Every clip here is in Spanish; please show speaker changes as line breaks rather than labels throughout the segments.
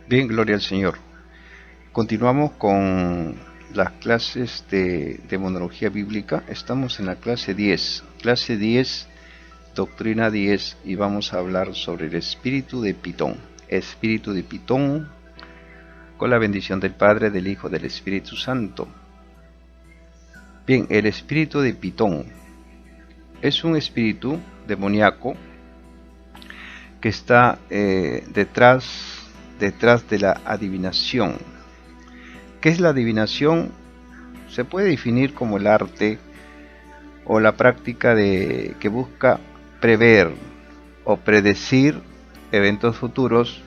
Bien, gloria al Señor. Continuamos con las clases de demonología bíblica. Estamos en la clase 10, doctrina 10, y vamos a hablar sobre el espíritu de Pitón. Espíritu de Pitón, con la bendición del Padre, del Hijo, del Espíritu Santo. Bien, el espíritu de Pitón es un espíritu demoníaco que está detrás de la adivinación. ¿Qué es la adivinación? Se puede definir como el arte o la práctica que busca prever o predecir eventos futuros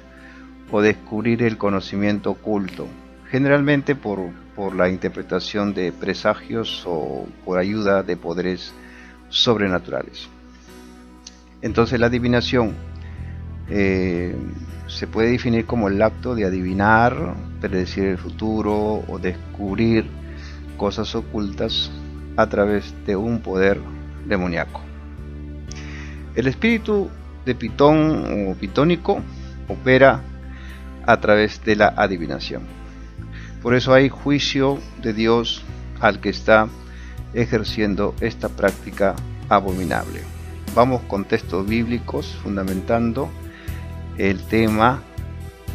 o descubrir el conocimiento oculto, generalmente por la interpretación de presagios o por ayuda de poderes sobrenaturales. Entonces la adivinación se puede definir como el acto de adivinar, predecir el futuro o descubrir cosas ocultas a través de un poder demoníaco. El espíritu de Pitón o pitónico opera a través de la adivinación. Por eso hay juicio de Dios al que está ejerciendo esta práctica abominable. Vamos con textos bíblicos fundamentando el tema.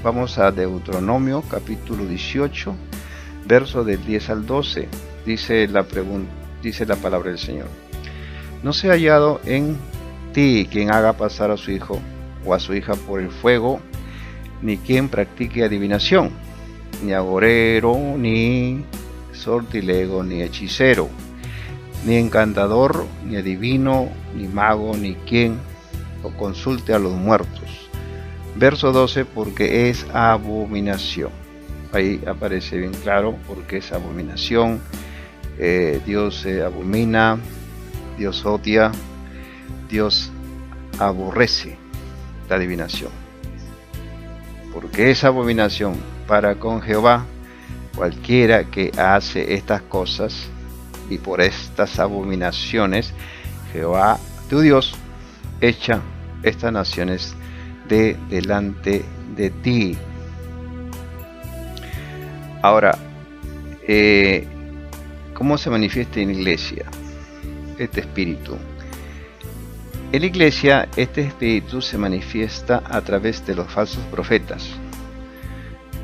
Vamos a Deuteronomio capítulo 18, verso del 10 al 12. Dice la palabra del Señor: no sea hallado en ti quien haga pasar a su hijo o a su hija por el fuego, ni quien practique adivinación, ni agorero, ni sortilego, ni hechicero, ni encantador, ni adivino, ni mago, ni quien o consulte a los muertos. Verso 12, porque es abominación. Ahí aparece bien claro porque es abominación. Dios abomina, Dios odia, Dios aborrece la adivinación. Porque es abominación para con Jehová cualquiera que hace estas cosas, y por estas abominaciones Jehová tu Dios echa estas naciones de delante de ti. Ahora, ¿cómo se manifiesta en la iglesia este espíritu? En la iglesia este espíritu se manifiesta a través de los falsos profetas,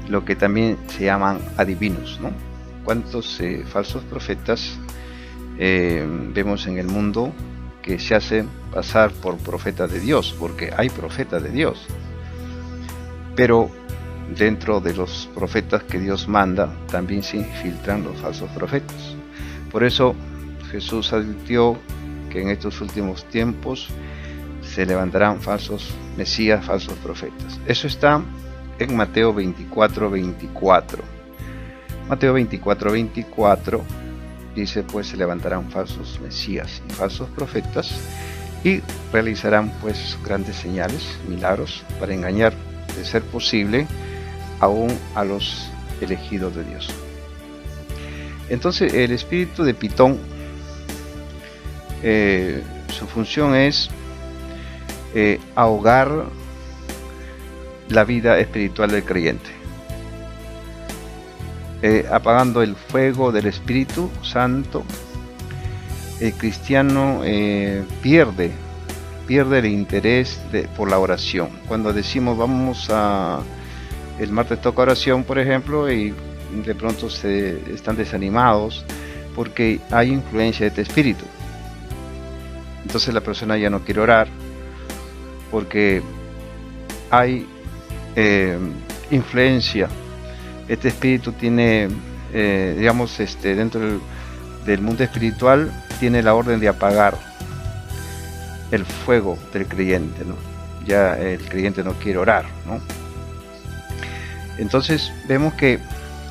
lo que también se llaman adivinos, ¿no? ¿Cuántos falsos profetas vemos en el mundo que se hacen pasar por profetas de Dios? Porque hay profetas de Dios, pero dentro de los profetas que Dios manda también se infiltran los falsos profetas. Por eso Jesús advirtió que en estos últimos tiempos se levantarán falsos mesías, falsos profetas. Eso está en Mateo 24:24. Mateo 24:24 dice: pues se levantarán falsos mesías y falsos profetas y realizarán pues grandes señales, milagros, para engañar, de ser posible, aún a los elegidos de Dios. Entonces el espíritu de Pitón, su función es ahogar la vida espiritual del creyente, apagando el fuego del Espíritu Santo. El cristiano pierde el interés por la oración. Cuando decimos el martes toca oración, por ejemplo, y de pronto están desanimados porque hay influencia de este espíritu. Entonces la persona ya no quiere orar porque hay influencia. Este espíritu tiene, dentro del mundo espiritual, tiene la orden de apagar el fuego del creyente, ¿no? Ya el creyente no quiere orar, ¿no? Entonces vemos que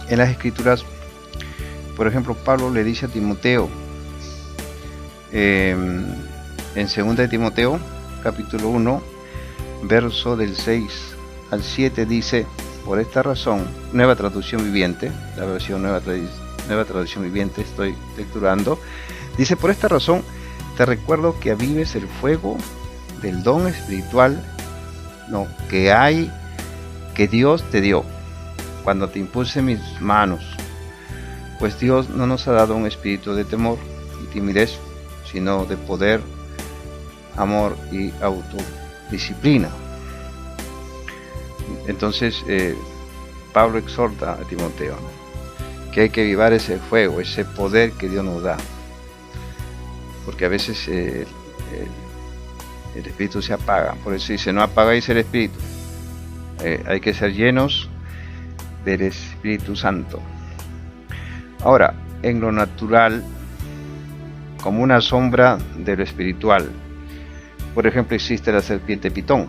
en las escrituras, por ejemplo, Pablo le dice a Timoteo, en 2 de Timoteo, capítulo 1, verso del 6 al 7, dice: por esta razón, Nueva Traducción Viviente, la versión Nueva Traducción Viviente estoy lecturando, dice: por esta razón te recuerdo que avives el fuego del don espiritual, que Dios te dio. cuando te impuse mis manos, pues Dios no nos ha dado un espíritu de temor y timidez, sino de poder, amor y autodisciplina. Entonces Pablo exhorta a Timoteo, ¿no?, que hay que avivar ese fuego, ese poder que Dios nos da, porque a veces el espíritu se apaga. Por eso dice, no apagáis el espíritu. Hay que ser llenos del Espíritu Santo. Ahora, en lo natural, como una sombra de lo espiritual, por ejemplo, existe la serpiente pitón.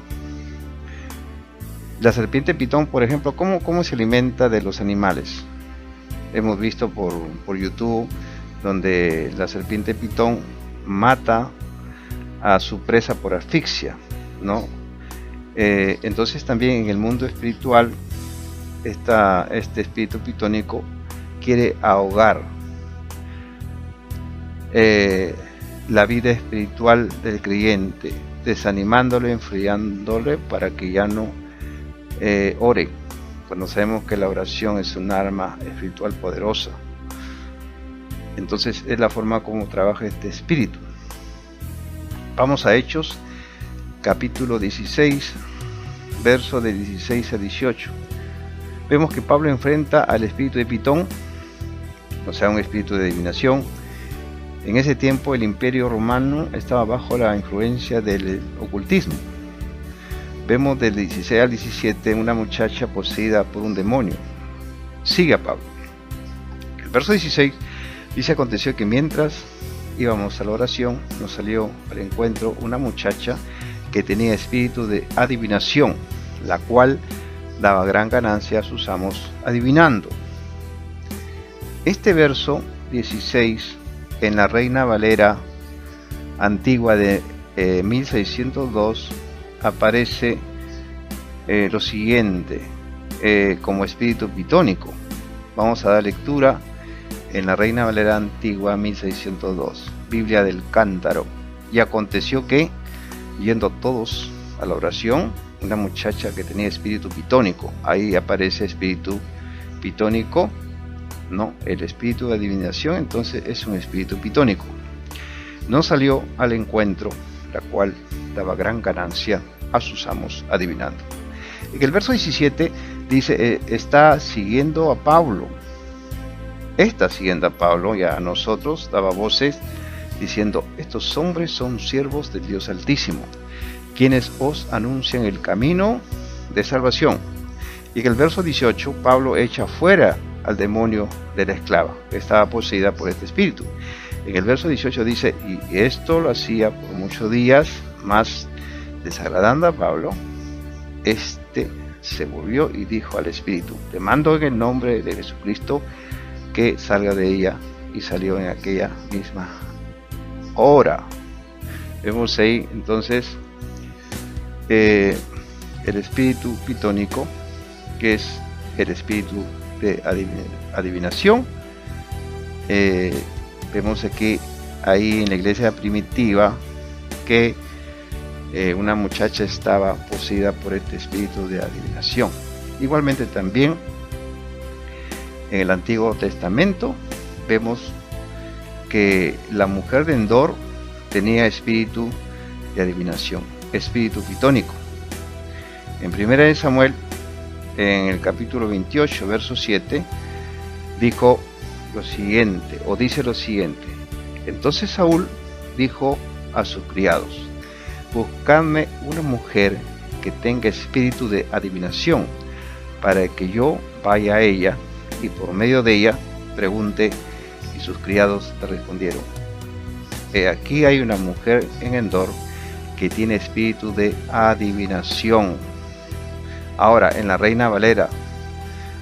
La serpiente pitón, por ejemplo, ¿cómo se alimenta de los animales? Hemos visto por YouTube donde la serpiente pitón mata a su presa por asfixia, ¿no? Entonces también en el mundo espiritual este espíritu pitónico quiere ahogar la vida espiritual del creyente, desanimándole, enfriándole para que ya no ore, cuando sabemos que la oración es un arma espiritual poderosa. Entonces es la forma como trabaja este espíritu. Vamos a Hechos capítulo 16, verso de 16 a 18. Vemos que Pablo enfrenta al espíritu de Pitón, o sea, un espíritu de adivinación. En ese tiempo el imperio romano estaba bajo la influencia del ocultismo. Vemos del 16 al 17 una muchacha poseída por un demonio. Sigue a Pablo. El verso 16 dice: aconteció que mientras íbamos a la oración, nos salió al encuentro una muchacha que tenía espíritu de adivinación, la cual daba gran ganancia a sus amos adivinando. Este verso 16 en la Reina Valera antigua de 1602 aparece lo siguiente como espíritu pitónico. Vamos a dar lectura en la Reina Valera antigua 1602, Biblia del Cántaro. Y aconteció que, yendo todos a la oración, una muchacha que tenía espíritu pitónico, ahí aparece espíritu pitónico, no, el espíritu de adivinación, entonces es un espíritu pitónico. No salió al encuentro, la cual daba gran ganancia a sus amos adivinando. En el verso 17 dice, está siguiendo a Pablo, y a nosotros daba voces diciendo: estos hombres son siervos del Dios Altísimo, quienes os anuncian el camino de salvación. Y en el verso 18 Pablo echa fuera al demonio de la esclava, que estaba poseída por este espíritu. En el verso 18 dice: y esto lo hacía por muchos días, más desagradando a Pablo, este se volvió y dijo al espíritu: te mando en el nombre de Jesucristo que salga de ella. Y salió en aquella misma hora. Vemos ahí entonces el espíritu pitónico, que es el espíritu de adivinación. Vemos aquí ahí en la iglesia primitiva que una muchacha estaba poseída por este espíritu de adivinación. Igualmente también en el Antiguo Testamento vemos que la mujer de Endor tenía espíritu de adivinación, espíritu pitónico. En 1 Samuel, en el capítulo 28, verso 7, dice lo siguiente: entonces Saúl dijo a sus criados: buscadme una mujer que tenga espíritu de adivinación, para que yo vaya a ella y por medio de ella pregunte. Y sus criados le respondieron: aquí hay una mujer en Endor que tiene espíritu de adivinación. Ahora, en la Reina Valera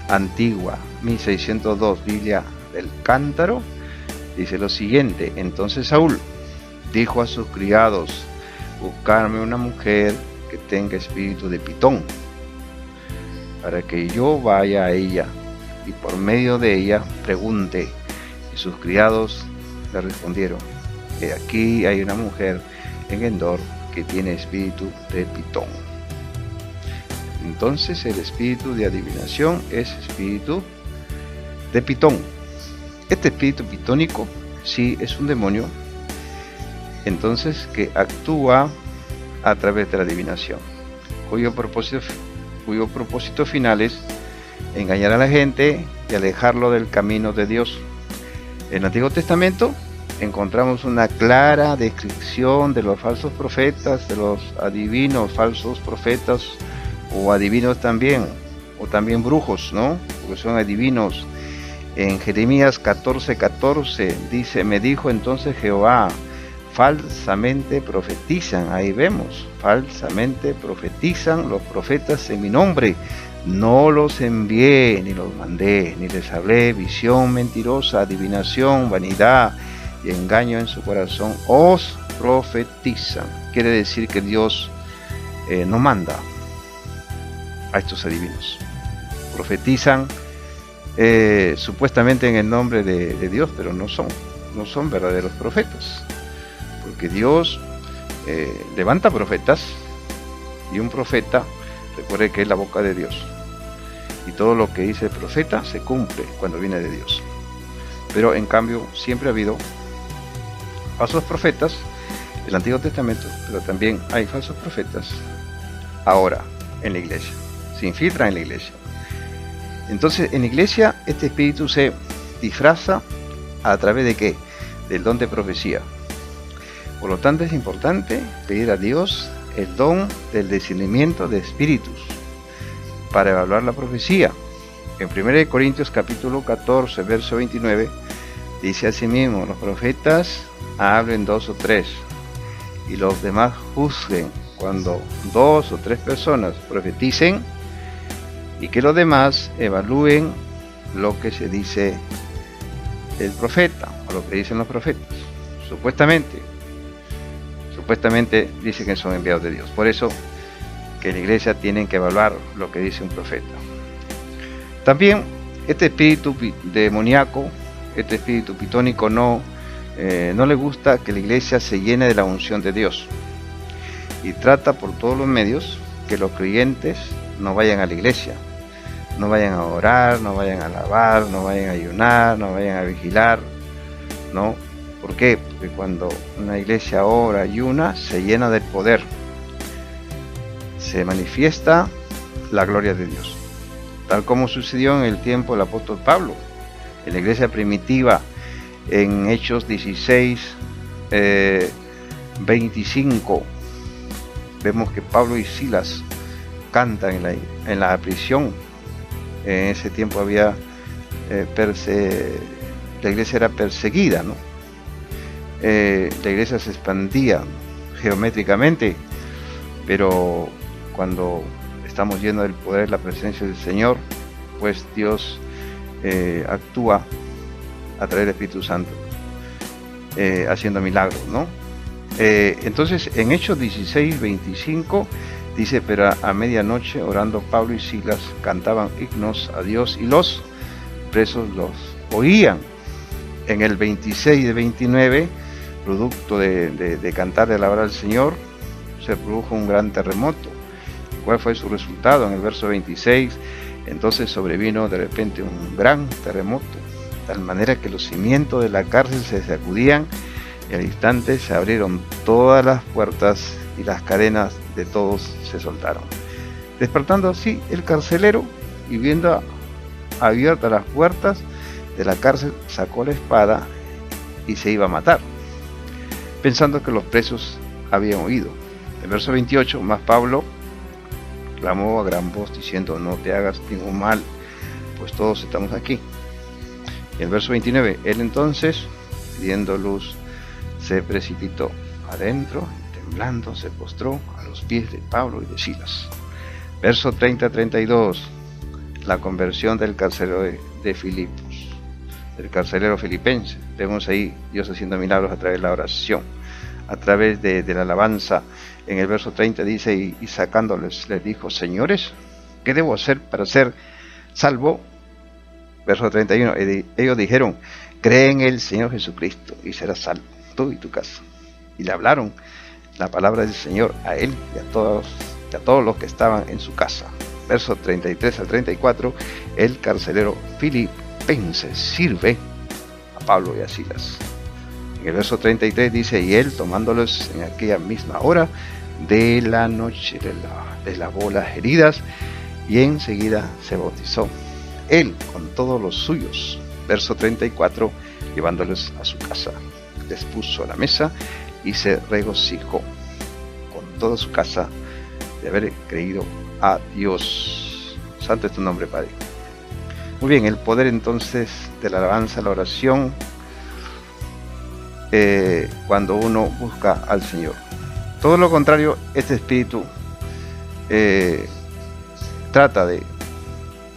antigua 1602, Biblia del Cántaro, dice lo siguiente: entonces Saúl dijo a sus criados: buscarme una mujer que tenga espíritu de pitón, para que yo vaya a ella y por medio de ella pregunte. Y sus criados le respondieron: aquí hay una mujer en Endor que tiene espíritu de pitón. Entonces el espíritu de adivinación es espíritu de Pitón. Este espíritu pitónico sí es un demonio, entonces, que actúa a través de la adivinación, cuyo propósito final es engañar a la gente y alejarlo del camino de Dios. En el Antiguo Testamento encontramos una clara descripción de los falsos profetas, de los adivinos, falsos profetas o adivinos también, o también brujos, ¿no? Porque son adivinos. En Jeremías 14:14 dice: me dijo entonces Jehová, falsamente profetizan, ahí vemos, falsamente profetizan los profetas en mi nombre, no los envié, ni los mandé, ni les hablé, visión mentirosa, adivinación, vanidad y engaño en su corazón, os profetizan. Quiere decir que Dios no manda a estos adivinos, profetizan supuestamente en el nombre de Dios, pero no son verdaderos profetas, porque Dios levanta profetas, y un profeta, recuerde que es la boca de Dios, y todo lo que dice el profeta se cumple cuando viene de Dios. Pero en cambio siempre ha habido falsos profetas en el Antiguo Testamento, pero también hay falsos profetas ahora en la iglesia, se infiltran en la iglesia. Entonces en la iglesia este espíritu se disfraza a través de ¿qué? Del don de profecía. Por lo tanto es importante pedir a Dios el don del discernimiento de espíritus para evaluar la profecía. En 1 Corintios capítulo 14, verso 29, dice asimismo: los profetas hablen 2 o 3, y los demás juzguen cuando 2 o 3 personas profeticen, y que los demás evalúen lo que se dice el profeta, o lo que dicen los profetas. Supuestamente dice que son enviados de Dios. Por eso que la iglesia tiene que evaluar lo que dice un profeta. También este espíritu demoníaco, este espíritu pitónico no le gusta que la iglesia se llene de la unción de Dios, y trata por todos los medios que los creyentes no vayan a la iglesia, no vayan a orar, no vayan a alabar, no vayan a ayunar, no vayan a vigilar, ¿no? ¿Por qué? Porque cuando una iglesia ora, ayuna, se llena del poder, se manifiesta la gloria de Dios, tal como sucedió en el tiempo del apóstol Pablo, en la iglesia primitiva. En Hechos 16, 25, vemos que Pablo y Silas cantan en la prisión. En ese tiempo había la iglesia era perseguida, ¿no? La iglesia se expandía geométricamente, pero cuando estamos llenos del poder, la presencia del Señor, pues Dios actúa a través del Espíritu Santo, haciendo milagros, ¿no? Entonces en Hechos 16, 25 dice: pero a medianoche, orando Pablo y Silas, cantaban himnos a Dios, y los presos los oían. En el 26 y 29, producto de cantar y alabar al Señor, se produjo un gran terremoto. ¿Cuál fue su resultado? En el verso 26, entonces sobrevino de repente un gran terremoto, de tal manera que los cimientos de la cárcel se sacudían, y al instante se abrieron todas las puertas y las cadenas de todos se soltaron. Despertando así el carcelero, y viendo abiertas las puertas de la cárcel, sacó la espada y se iba a matar, pensando que los presos habían huido. El verso 28, más Pablo clamó a gran voz diciendo: no te hagas ningún mal, pues todos estamos aquí. Y el verso 29, él entonces, pidiendo luz, se precipitó adentro, temblando, se postró a los pies de Pablo y de Silas. Verso 30-32, la conversión del carcelero de Filipos, del carcelero filipense. Vemos ahí Dios haciendo milagros a través de la oración, a través de la alabanza. En el verso 30 dice: y sacándoles les dijo: señores, ¿qué debo hacer para ser salvo? Verso 31, ellos dijeron: cree en el Señor Jesucristo y serás salvo, tú y tu casa. Y le hablaron la palabra del Señor a él y a todos los que estaban en su casa. verso 33 al 34, el carcelero filipense sirve a Pablo y a Silas. En el verso 33 dice: y él, tomándolos en aquella misma hora de la noche, les lavó las heridas y enseguida se bautizó, él con todos los suyos. Verso 34, llevándolos a su casa, les puso a la mesa y se regocijó con toda su casa de haber creído a Dios. Santo es tu nombre, Padre. Muy bien, el poder entonces de la alabanza, la oración, cuando uno busca al Señor. Todo lo contrario, este espíritu trata de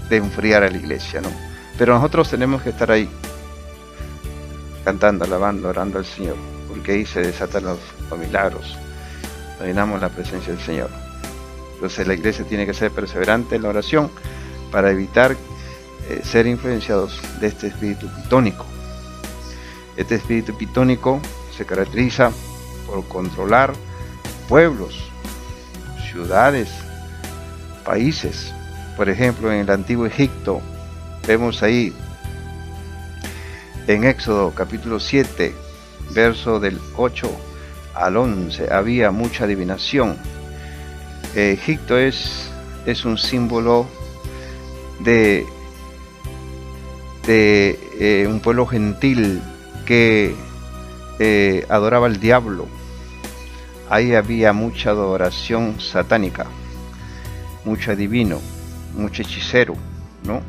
enfriar a la iglesia, ¿no? Pero nosotros tenemos que estar ahí, cantando, alabando, orando al Señor, porque ahí se desatan los milagros, llenamos la presencia del Señor. Entonces la iglesia tiene que ser perseverante en la oración para evitar ser influenciados de este espíritu pitónico. Este espíritu pitónico se caracteriza por controlar pueblos, ciudades, países. Por ejemplo, en el antiguo Egipto, vemos ahí en Éxodo capítulo 7, verso del 8 al 11, había mucha adivinación. Egipto es un símbolo de un pueblo gentil que adoraba al diablo. Ahí había mucha adoración satánica, mucho adivino, mucho hechicero, ¿no?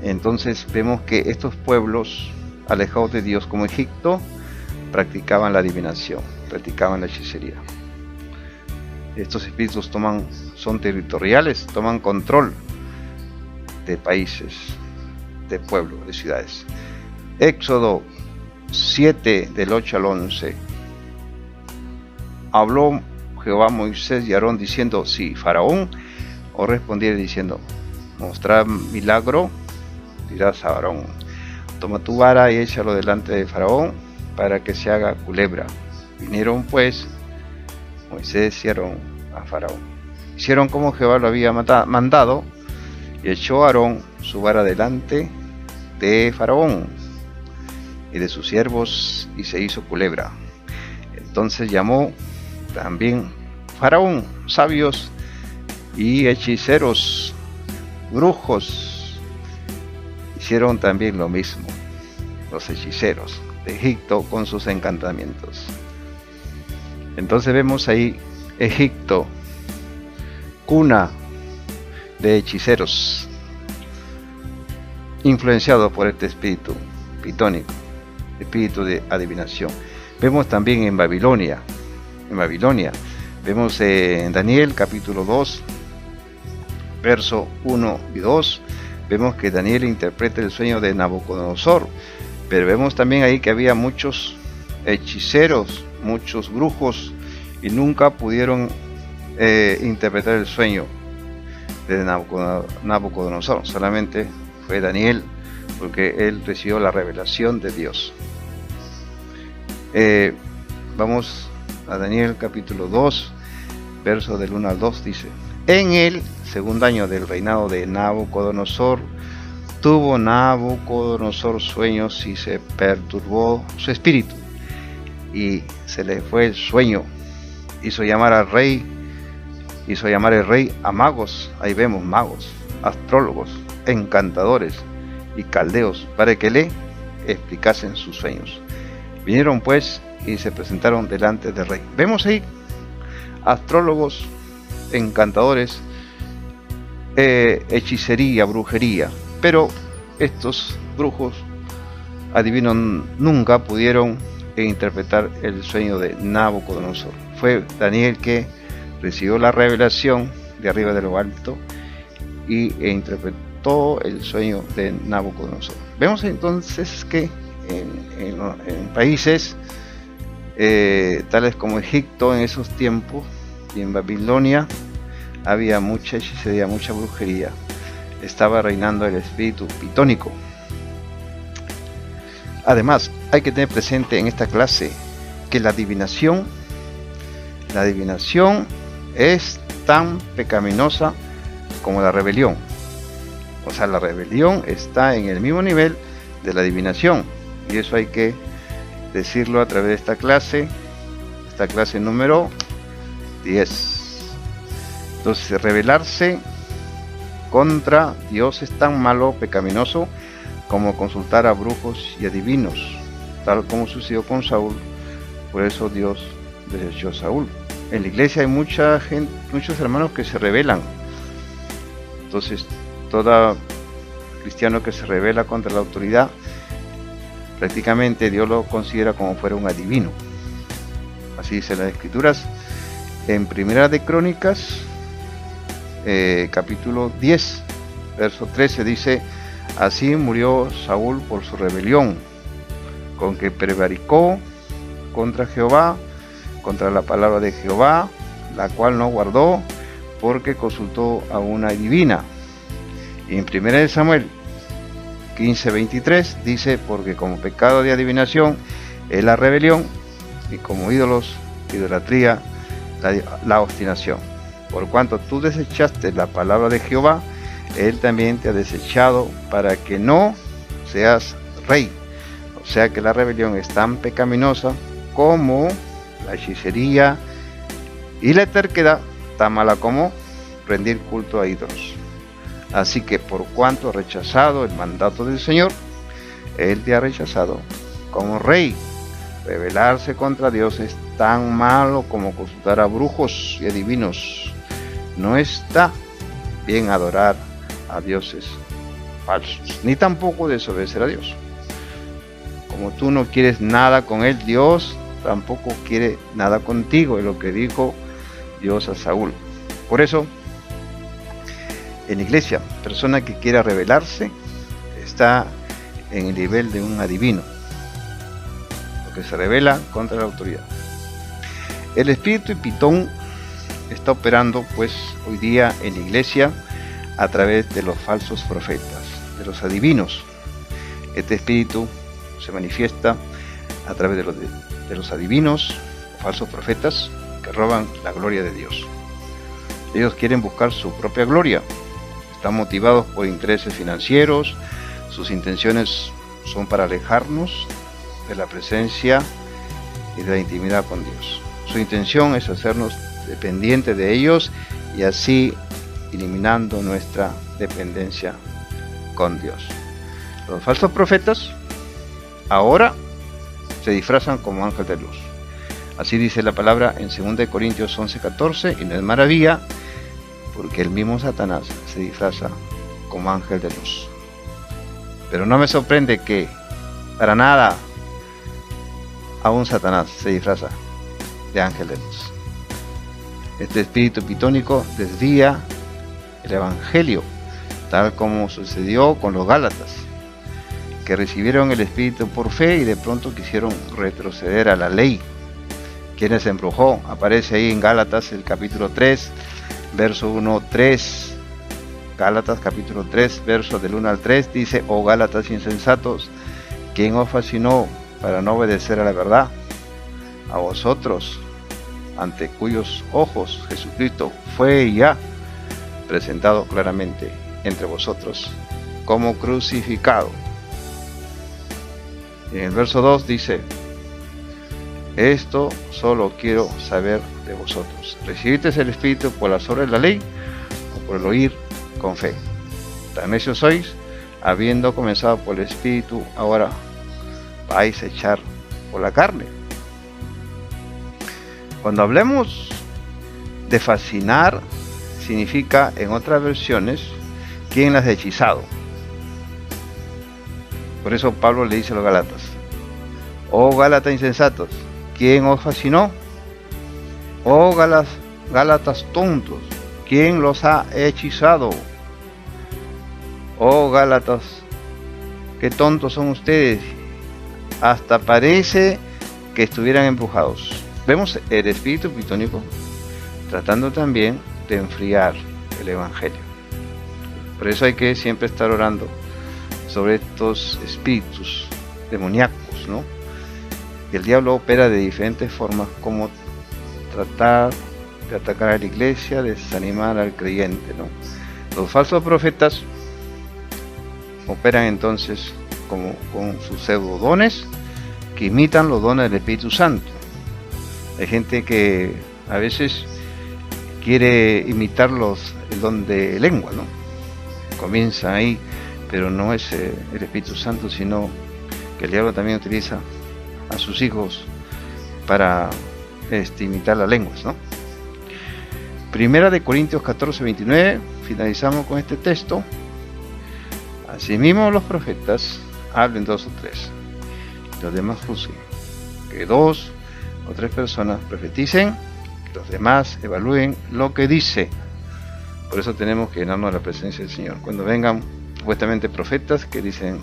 Entonces vemos que estos pueblos alejados de Dios, como Egipto, practicaban la adivinación, practicaban la hechicería. Estos espíritus son territoriales, toman control de países, de pueblos, de ciudades. Éxodo 7 del 8 al 11. Habló Jehová a Moisés y a Aarón diciendo: si Faraón os respondiere diciendo: mostrad milagro, dirás a Aarón: toma tu vara y échalo delante de Faraón para que se haga culebra. Vinieron pues Moisés y Aarón a Faraón. Hicieron como Jehová lo había mandado, y echó a Aarón su vara delante de Faraón y de sus siervos, y se hizo culebra. Entonces llamó también Faraón sabios y hechiceros, brujos. Hicieron también lo mismo los hechiceros de Egipto con sus encantamientos. Entonces vemos ahí Egipto, cuna de hechiceros, influenciado por este espíritu pitónico, espíritu de adivinación. Vemos también en Babilonia, vemos en Daniel capítulo 2, verso 1 y 2, vemos que Daniel interpreta el sueño de Nabucodonosor, pero vemos también ahí que había muchos hechiceros, muchos brujos, y nunca pudieron interpretar el sueño de Nabucodonosor. Solamente fue Daniel, porque él recibió la revelación de Dios. Vamos a Daniel capítulo 2, verso del 1 al 2, dice: en el segundo año del reinado de Nabucodonosor, tuvo Nabucodonosor sueños y se perturbó su espíritu, y se le fue el sueño. Hizo llamar el rey a magos, ahí vemos magos, astrólogos, encantadores y caldeos, para que le explicasen sus sueños. Vinieron pues y se presentaron delante del rey. Vemos ahí astrólogos, encantadores, hechicería, brujería, pero estos brujos, adivinos, nunca pudieron interpretar el sueño de Nabucodonosor. Fue Daniel que recibió la revelación de arriba de lo alto y interpretó el sueño de Nabucodonosor. Vemos entonces que en países tales como Egipto en esos tiempos y en Babilonia había mucha hechicería, mucha brujería. Estaba reinando el espíritu pitónico. Además, hay que tener presente en esta clase que la adivinación es tan pecaminosa como la rebelión. O sea, la rebelión está en el mismo nivel de la adivinación, y eso hay que decirlo a través de esta clase número 10. Entonces, rebelarse contra Dios es tan malo, pecaminoso, como consultar a brujos y adivinos, tal como sucedió con Saúl. Por eso Dios desechó a Saúl. En la iglesia hay mucha gente, muchos hermanos que se rebelan. Entonces, todo cristiano que se rebela contra la autoridad, prácticamente Dios lo considera como fuera un adivino. Así dice las Escrituras. En Primera de Crónicas, capítulo 10, verso 13, dice: así murió Saúl por su rebelión, con que prevaricó contra Jehová, contra la palabra de Jehová, la cual no guardó, porque consultó a una adivina. Y en 1 de Samuel 15:23 dice: porque como pecado de adivinación es la rebelión, y como ídolos, idolatría, la obstinación. Por cuanto tú desechaste la palabra de Jehová, Él también te ha desechado para que no seas rey. O sea que la rebelión es tan pecaminosa como la hechicería, y la terquedad tan mala como rendir culto a ídolos. Así que por cuanto has rechazado el mandato del Señor, Él te ha rechazado como rey. Rebelarse contra Dios es tan malo como consultar a brujos y adivinos. No está bien adorar a dioses falsos, ni tampoco desobedecer a Dios. Como tú no quieres nada con Él, Dios tampoco quiere nada contigo, es lo que dijo Dios a Saúl. Por eso, en la iglesia, persona que quiera rebelarse está en el nivel de un adivino, porque se rebela contra la autoridad. El espíritu de Pitón está operando pues hoy día en la iglesia a través de los falsos profetas, de los adivinos. Este espíritu se manifiesta a través de los adivinos, falsos profetas, que roban la gloria de Dios. Ellos quieren buscar su propia gloria, están motivados por intereses financieros, sus intenciones son para alejarnos de la presencia y de la intimidad con Dios. Su intención es hacernos dependientes de ellos y así eliminando nuestra dependencia con Dios. Los falsos profetas ahora se disfrazan como ángel de luz. Así dice la palabra en 2 Corintios 11:14, y no es maravilla, porque el mismo Satanás se disfraza como ángel de luz. Pero no me sorprende que para nada aún Satanás se disfraza de ángel de luz. Este espíritu pitónico desvía el evangelio, tal como sucedió con los Gálatas, que recibieron el espíritu por fe y de pronto quisieron retroceder a la ley. ¿Quién les embrujó? Aparece ahí en Gálatas el capítulo 3, verso 1-3. Gálatas capítulo 3, verso del 1 al 3, dice: oh Gálatas insensatos, ¿quién os fascinó para no obedecer a la verdad? A vosotros, ante cuyos ojos Jesucristo fue ya presentado claramente entre vosotros como crucificado. En el verso 2 dice: esto solo quiero saber de vosotros, ¿recibisteis el Espíritu por las obras de la ley o por el oír con fe? Tan necios sois, habiendo comenzado por el Espíritu, ahora vais a echar por la carne. Cuando hablemos de fascinar, significa en otras versiones ¿quién las ha hechizado? Por eso Pablo le dice a los Gálatas: oh Gálatas insensatos, ¿quién os fascinó? Oh Gálatas tontos, ¿quién los ha hechizado? Oh Gálatas, qué tontos son ustedes, hasta parece que estuvieran embrujados. Vemos el espíritu pitónico tratando también de enfriar el evangelio. Por eso hay que siempre estar orando sobre estos espíritus demoníacos, ¿no? Y el diablo opera de diferentes formas, como tratar de atacar a la iglesia, desanimar al creyente, ¿no? Los falsos profetas operan entonces con sus pseudodones que imitan los dones del Espíritu Santo. Hay gente que a veces quiere imitar el don de lengua, ¿no? Comienza ahí, pero no es el Espíritu Santo, sino que el diablo también utiliza a sus hijos para imitar las lenguas, ¿no? Primera de Corintios 14:29, finalizamos con este texto. Asimismo los profetas hablen 2 o 3, los demás juzguen. Que 2 o 3 personas profeticen, que los demás evalúen lo que dice. Por eso tenemos que llenarnos de la presencia del Señor. Cuando vengan supuestamente profetas que dicen,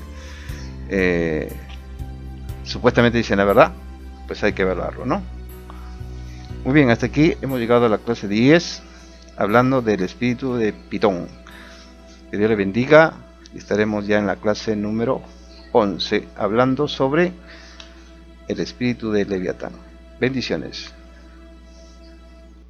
supuestamente dicen la verdad, pues hay que evaluarlo, ¿no? Muy bien, hasta aquí hemos llegado a la clase 10, hablando del espíritu de Pitón. Que Dios le bendiga, y estaremos ya en la clase número 11, hablando sobre el espíritu de Leviatán. Bendiciones.